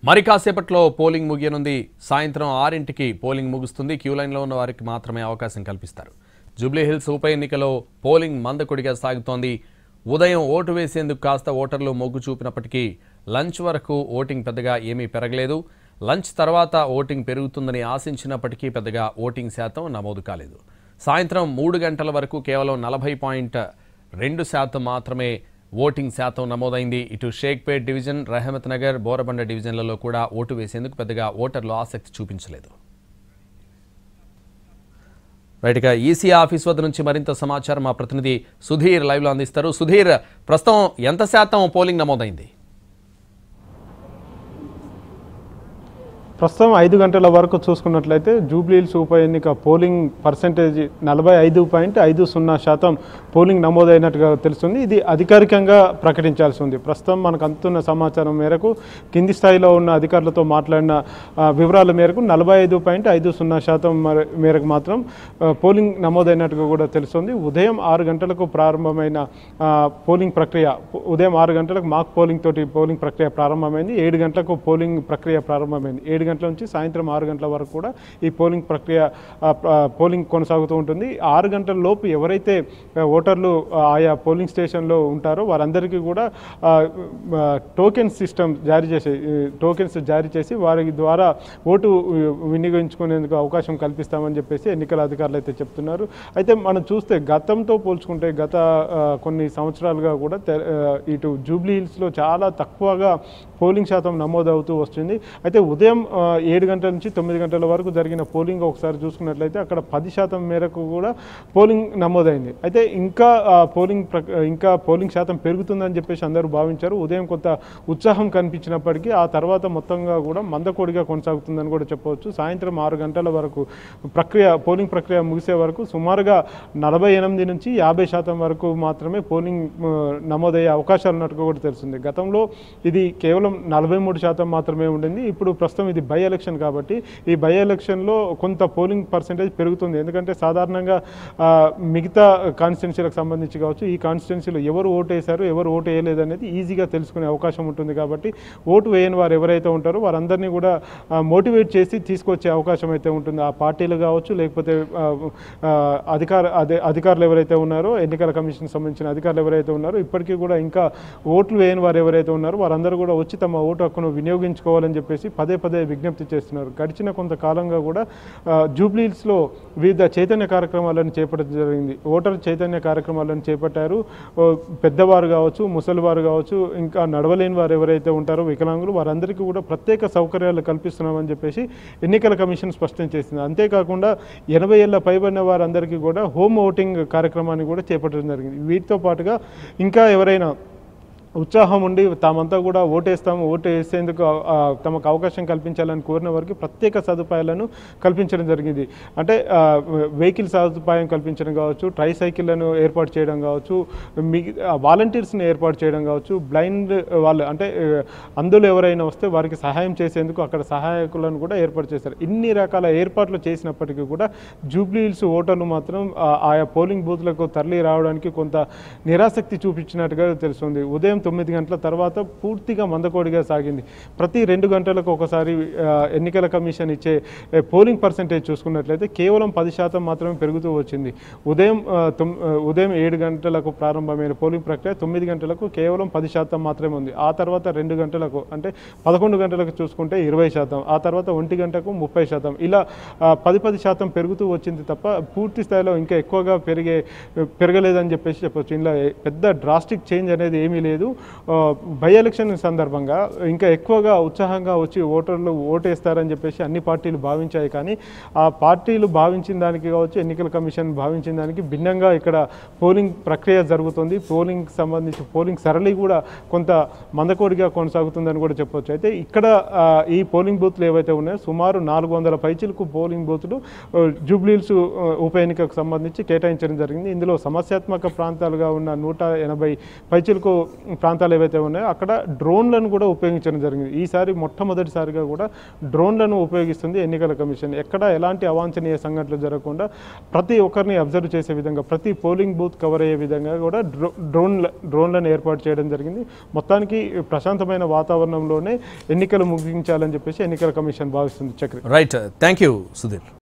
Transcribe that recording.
మరి కాసేపట్లో పోలింగ్ ముగియనుంది. సాయంత్రం 6ంటికి పోలింగ్ ముగుస్తుంది. క్యూ లైన్లో ఉన్న వారికి మాత్రమే అవకాశం కల్పిస్తారు. జూబ్లీహిల్స్ ఉప ఎన్నికలో పోలింగ్ మందకొడిగా సాగుతోంది. ఉదయం ఓటు వేసేందుకు కాస్త ఓటర్లు మొగ్గు చూపినప్పటికీ లంచ్ వరకు ఓటింగ్ పెద్దగా ఏమీ పెరగలేదు. లంచ్ తర్వాత ఓటింగ్ పెరుగుతుందని ఆశించినప్పటికీ పెద్దగా ఓటింగ్ శాతం నమోదు కాలేదు. సాయంత్రం 3 గంటల వరకు కేవలం 40.2% మాత్రమే ఓటింగ్ శాతం నమోదైంది. ఇటు షేక్పేట్ డివిజన్, రహమత్ నగర్, బోరబండ డివిజన్లలో కూడా ఓటు వేసేందుకు పెద్దగా ఓటర్లు ఆసక్తి చూపించలేదు. రైట్గా ఈసీ ఆఫీస్ వద్ద నుంచి మరింత సమాచారం మా ప్రతినిధి సుధీర్ లైవ్లో అందిస్తారు. సుధీర్, ప్రస్తుతం ఎంత శాతం పోలింగ్ నమోదైంది? ప్రస్తుతం 5 గంటల వరకు చూసుకున్నట్లయితే జూబ్లీహిల్స్ ఉప ఎన్నిక పోలింగ్ పర్సెంటేజ్ 45.50% పోలింగ్ నమోదైనట్టుగా తెలుస్తుంది. ఇది అధికారికంగా ప్రకటించాల్సి ఉంది. ప్రస్తుతం మనకు అందుతున్న సమాచారం మేరకు కింది స్థాయిలో ఉన్న అధికారులతో మాట్లాడిన వివరాల మేరకు 45.50% మేరకు మాత్రం పోలింగ్ నమోదైనట్టుగా కూడా తెలుస్తుంది. ఉదయం 6 గంటలకు ప్రారంభమైన పోలింగ్ ప్రక్రియ, ఉదయం 6 గంటలకు మాక్ పోలింగ్ తోటి పోలింగ్ ప్రక్రియ ప్రారంభమైంది. 7 గంటలకు పోలింగ్ ప్రక్రియ ప్రారంభమైంది. 7 గంటల నుంచి సాయంత్రం 6 గంటల వరకు కూడా ఈ పోలింగ్ కొనసాగుతూ ఉంటుంది. 6 గంటల లోపు ఎవరైతే ఓటర్లు ఆయా పోలింగ్ స్టేషన్లో ఉంటారో వారందరికీ కూడా టోకెన్స్ జారీ చేసి వారి ద్వారా ఓటు వినియోగించుకునేందుకు అవకాశం కల్పిస్తామని చెప్పేసి ఎన్నికల అధికారులు అయితే చెప్తున్నారు. అయితే మనం చూస్తే గతంతో పోల్చుకుంటే గత కొన్ని సంవత్సరాలుగా కూడా ఇటు జూబ్లీహిల్స్లో చాలా తక్కువగా పోలింగ్ శాతం నమోదవుతూ వస్తుంది. అయితే ఉదయం 7 గంటల నుంచి 9 గంటల వరకు జరిగిన పోలింగ్ ఒకసారి చూసుకున్నట్లయితే అక్కడ 10% మేరకు కూడా పోలింగ్ నమోదైంది. అయితే ఇంకా పోలింగ్ శాతం పెరుగుతుందని చెప్పేసి అందరూ భావించారు. ఉదయం కొంత ఉత్సాహం కనిపించినప్పటికీ ఆ తర్వాత మొత్తంగా కూడా మందకొడిగా కొనసాగుతుందని కూడా చెప్పవచ్చు. సాయంత్రం 6 గంటల వరకు పోలింగ్ ప్రక్రియ ముగిసే వరకు సుమారుగా 48 నుంచి 50% వరకు మాత్రమే పోలింగ్ నమోదయ్యే అవకాశాలు ఉన్నట్టుగా కూడా తెలుస్తుంది. గతంలో ఇది కేవలం 43% మాత్రమే ఉండింది. ఇప్పుడు ప్రస్తుతం ఇది బై ఎలక్షన్ కాబట్టి ఈ బై ఎలక్షన్లో కొంత పోలింగ్ పర్సెంటేజ్ పెరుగుతుంది. ఎందుకంటే సాధారణంగా మిగతా కాన్స్టిట్యున్సీలకు సంబంధించి కావచ్చు, ఈ కాన్స్టిట్యున్సీలో ఎవరు ఓటు వేశారు, ఎవరు ఓటు వేయలేదు అనేది ఈజీగా తెలుసుకునే అవకాశం ఉంటుంది. కాబట్టి ఓటు వేయని వారు ఎవరైతే ఉంటారో వారందరినీ కూడా మోటివేట్ చేసి తీసుకొచ్చే అవకాశం అయితే ఉంటుంది. ఆ పార్టీలు కావచ్చు, లేకపోతే అధికారులు ఎవరైతే ఉన్నారో, ఎన్నికల కమిషన్ సంబంధించిన అధికారులు ఎవరైతే ఉన్నారో, ఇప్పటికీ కూడా ఇంకా ఓట్లు వేయని వారు ఎవరైతే ఉన్నారో వారందరూ కూడా వచ్చి తమ ఓటు హక్కును వినియోగించుకోవాలని చెప్పేసి పదే విజ్ఞప్తి చేస్తున్నారు. గడిచిన కొంతకాలంగా కూడా జూబ్లీహిల్స్లో వివిధ చైతన్య కార్యక్రమాలను చేపట్టడం జరిగింది. ఓటర్ చైతన్య కార్యక్రమాలను చేపట్టారు. పెద్దవారు కావచ్చు, ముసలివారు కావచ్చు, ఇంకా నడవలేని వారు ఎవరైతే ఉంటారో వికలాంగులు, వారందరికీ కూడా ప్రత్యేక సౌకర్యాలు కల్పిస్తున్నామని చెప్పేసి ఎన్నికల కమిషన్ స్పష్టం చేసింది. అంతేకాకుండా 80 ఏళ్ల పైబడిన వారందరికీ కూడా హోమ్ ఓటింగ్ కార్యక్రమాన్ని కూడా చేపట్టడం జరిగింది. వీటితో పాటుగా ఇంకా ఎవరైనా ఉత్సాహం ఉండి తామంతా కూడా ఓటు వేసేందుకు తమకు అవకాశం కల్పించాలని కోరిన వారికి ప్రత్యేక సదుపాయాలను కల్పించడం జరిగింది. అంటే వెహికల్ సదుపాయం కల్పించడం కావచ్చు, ట్రైసైకిళ్లను ఏర్పాటు చేయడం కావచ్చు, వాలంటీర్స్ని ఏర్పాటు చేయడం కావచ్చు, బ్లైండ్ వాళ్ళు అంటే అందులో ఎవరైనా వస్తే వారికి సహాయం చేసేందుకు అక్కడ సహాయకులను కూడా ఏర్పాటు చేశారు. ఇన్ని రకాల ఏర్పాట్లు చేసినప్పటికీ కూడా జూబ్లీహిల్స్ ఓటర్లు మాత్రం ఆయా పోలింగ్ బూత్లకు తరలి రావడానికి కొంత నిరాసక్తి చూపించినట్టుగా తెలుస్తుంది. ఉదయం 9 గంటల తర్వాత పూర్తిగా మందకోడిగా సాగింది. ప్రతి 2 గంటలకు ఒకసారి ఎన్నికల కమిషన్ ఇచ్చే పోలింగ్ పర్సెంటేజ్ చూసుకున్నట్లయితే కేవలం 10% మాత్రమే పెరుగుతూ వచ్చింది. ఉదయం 7 గంటలకు ప్రారంభమైన పోలింగ్ ప్రక్రియ 9 గంటలకు కేవలం 10% మాత్రమే ఉంది. ఆ తర్వాత 2 గంటలకు అంటే 11 గంటలకు చూసుకుంటే 20%, ఆ తర్వాత 1 గంటకు 30%, ఇలా 10% పెరుగుతూ వచ్చింది తప్ప పూర్తి స్థాయిలో ఇంకా ఎక్కువగా పెరగలేదని చెప్పేసి చెప్పవచ్చు. ఇలా పెద్ద డ్రాస్టిక్ చేంజ్ అనేది ఏమీ లేదు. బై ఎలక్షన్ సందర్భంగా ఇంకా ఎక్కువగా ఉత్సాహంగా వచ్చి ఓటర్లు ఓటేస్తారని చెప్పేసి అన్ని పార్టీలు భావించాయి. కానీ ఆ పార్టీలు భావించిన దానికి కావచ్చు, ఎన్నికల కమిషన్ భావించిన దానికి భిన్నంగా ఇక్కడ పోలింగ్ ప్రక్రియ జరుగుతుంది. సంబంధించి పోలింగ్ సరళి కూడా కొంత మందకోడిగా కొనసాగుతుందని కూడా చెప్పవచ్చు. అయితే ఇక్కడ ఈ పోలింగ్ బూత్లు ఏవైతే ఉన్నాయో సుమారు 400 పైచిలకు పోలింగ్ బూత్లు జూబ్లీహిల్స్ ఉప ఎన్నికకు సంబంధించి కేటాయించడం జరిగింది. ఇందులో సమస్యాత్మక ప్రాంతాలుగా ఉన్న 180 పైచిలకు ప్రాంతాలు ఏవైతే ఉన్నాయో అక్కడ డ్రోన్లను కూడా ఉపయోగించడం జరిగింది. ఈసారి మొట్టమొదటిసారిగా కూడా డ్రోన్లను ఉపయోగిస్తుంది ఎన్నికల కమిషన్. ఎక్కడ ఎలాంటి అవాంఛనీయ సంఘటనలు జరగకుండా ప్రతి ఒక్కరిని అబ్జర్వ్ చేసే విధంగా, ప్రతి పోలింగ్ బూత్ కవర్ అయ్యే విధంగా కూడా డ్రోన్లను ఏర్పాటు చేయడం జరిగింది. మొత్తానికి ప్రశాంతమైన వాతావరణంలోనే ఎన్నికలు ముగించాలని చెప్పేసి ఎన్నికల కమిషన్ భావిస్తుంది. Chakri. Right, thank you Sudheer.